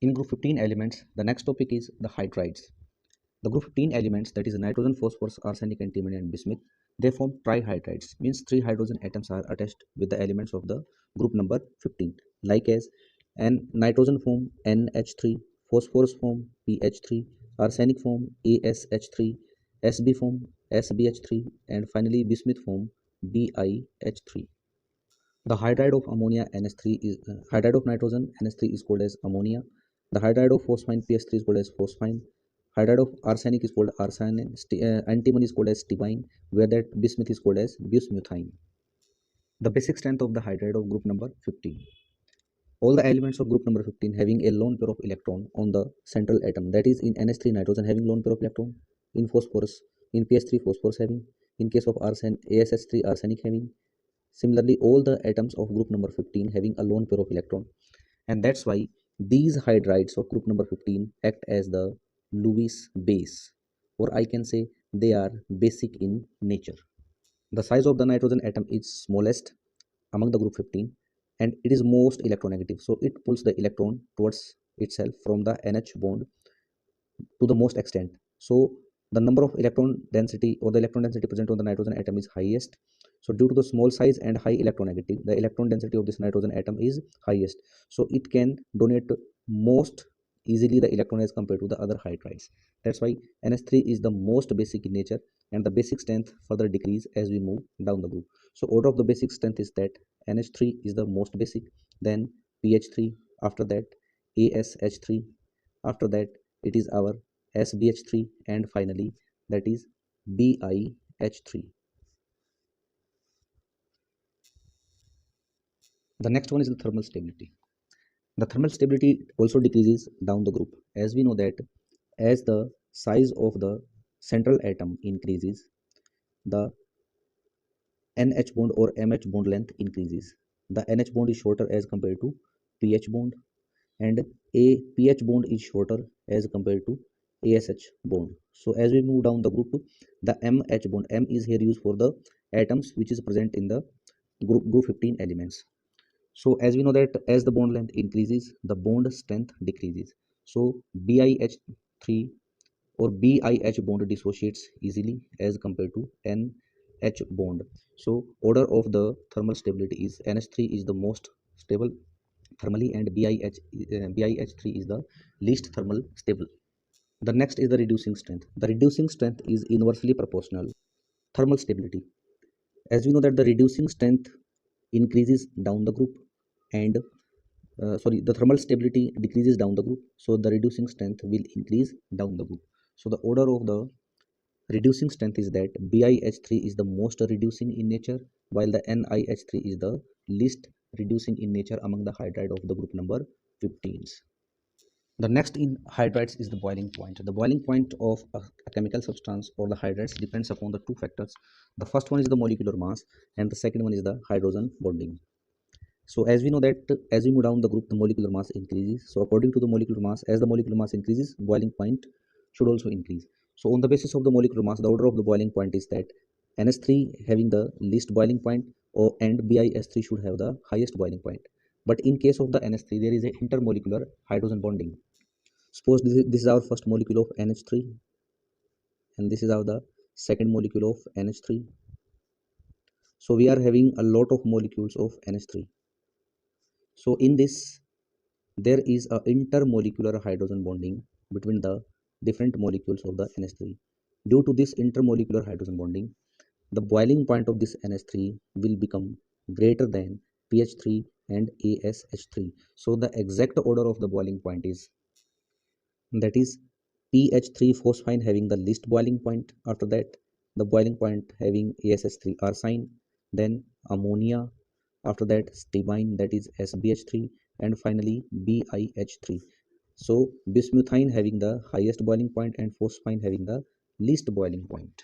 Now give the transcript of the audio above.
In group 15 elements, the next topic is the hydrides. The group 15 elements, that is nitrogen, phosphorus, arsenic, antimony, and bismuth, they form trihydrides, means 3 hydrogen atoms are attached with the elements of the group number 15. Like as nitrogen form NH3, phosphorus form PH3, arsenic form ASH3, Sb form SbH3, and finally bismuth form BiH3. The hydride of ammonia NH3 is hydride of nitrogen NH3 is called as ammonia. The hydride of phosphine PH3 is called as phosphine. Hydride of arsenic is called arsine. Antimony is called as stibine, where that bismuth is called as bismuthine. The basic strength of the hydride of group number 15. All the elements of group number 15 having a lone pair of electron on the central atom, that is in NH3 nitrogen having lone pair of electron, in phosphorus, in PH3 phosphorus having, in case of arsenic ASH3 arsenic having. Similarly, all the atoms of group number 15 having a lone pair of electron, and that's why these hydrides of group number 15 act as the Lewis base, or I can say they are basic in nature. The size of the nitrogen atom is smallest among the group 15 and it is most electronegative, so it pulls the electron towards itself from the NH bond to the most extent. So the number of electron density or the electron density present on the nitrogen atom is highest. So due to the small size and high electronegativity, the electron density of this nitrogen atom is highest. So it can donate most easily the electron as compared to the other hydrides. That's why NH3 is the most basic in nature, and the basic strength further decrease as we move down the group. So order of the basic strength is that NH3 is the most basic, then PH3, after that ASH3, after that it is our SbH3, and finally that is BiH3. The next one is the thermal stability. The thermal stability also decreases down the group, as we know that as the size of the central atom increases, the NH bond or MH bond length increases. The NH bond is shorter as compared to PH bond, and a PH bond is shorter as compared to ASH bond. So as we move down the group, the MH bond, M is here used for the atoms which is present in the group 15 elements. So as we know that as the bond length increases, the bond strength decreases. So BiH3 or BiH bond dissociates easily as compared to NH bond. So order of the thermal stability is NH3 is the most stable thermally, and BiH3 is the least thermal stable. The next is the reducing strength. The reducing strength is inversely proportional thermal stability. As we know that the reducing strength increases down the group, and the thermal stability decreases down the group, so the reducing strength will increase down the group. So the order of the reducing strength is that BiH3 is the most reducing in nature, while the NiH3 is the least reducing in nature among the hydride of the group number 15s. The next in hydrides is the boiling point. The boiling point of a chemical substance or the hydrides depends upon the two factors. The first one is the molecular mass, and the second one is the hydrogen bonding. So as we know that as we move down the group, the molecular mass increases. So according to the molecular mass, as the molecular mass increases, boiling point should also increase. So on the basis of the molecular mass, the order of the boiling point is that NH3 having the least boiling point, and BiH3 should have the highest boiling point. But in case of the NH3, there is a intermolecular hydrogen bonding. Suppose this is our first molecule of NH3, and this is our the second molecule of NH3. So we are having a lot of molecules of NH3. So in this, there is a intermolecular hydrogen bonding between the different molecules of the NH3. Due to this intermolecular hydrogen bonding, the boiling point of this NH3 will become greater than PH3 and ASH3. So the exact order of the boiling point is, that is, PH3 phosphine having the least boiling point, after that the boiling point having ASH3 arsine, then ammonia, after that stibine, that is SbH3, and finally BiH3. So bismuthine having the highest boiling point and phosphine having the least boiling point.